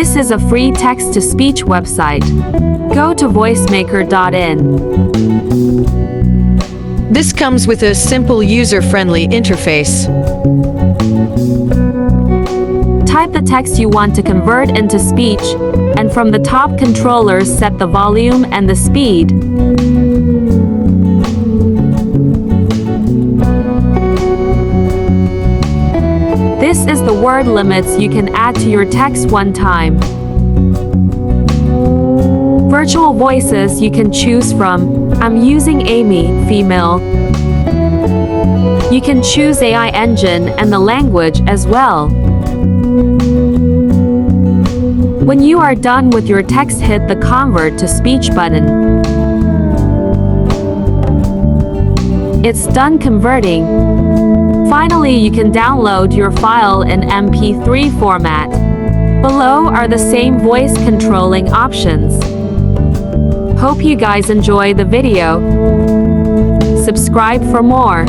This is a free text-to-speech website. Go to voicemaker.in. This comes with a simple user-friendly interface. Type the text you want to convert into speech, and from the top controllers set the volume and the speed. This is the word limits you can add to your text one time. Virtual voices you can choose from. I'm using Amy, female. You can choose AI engine and the language as well. When you are done with your text, hit the Convert to Speech button. It's done converting. Finally, you can download your file in MP3 format. Below are the same voice controlling options. Hope you guys enjoy the video. Subscribe for more.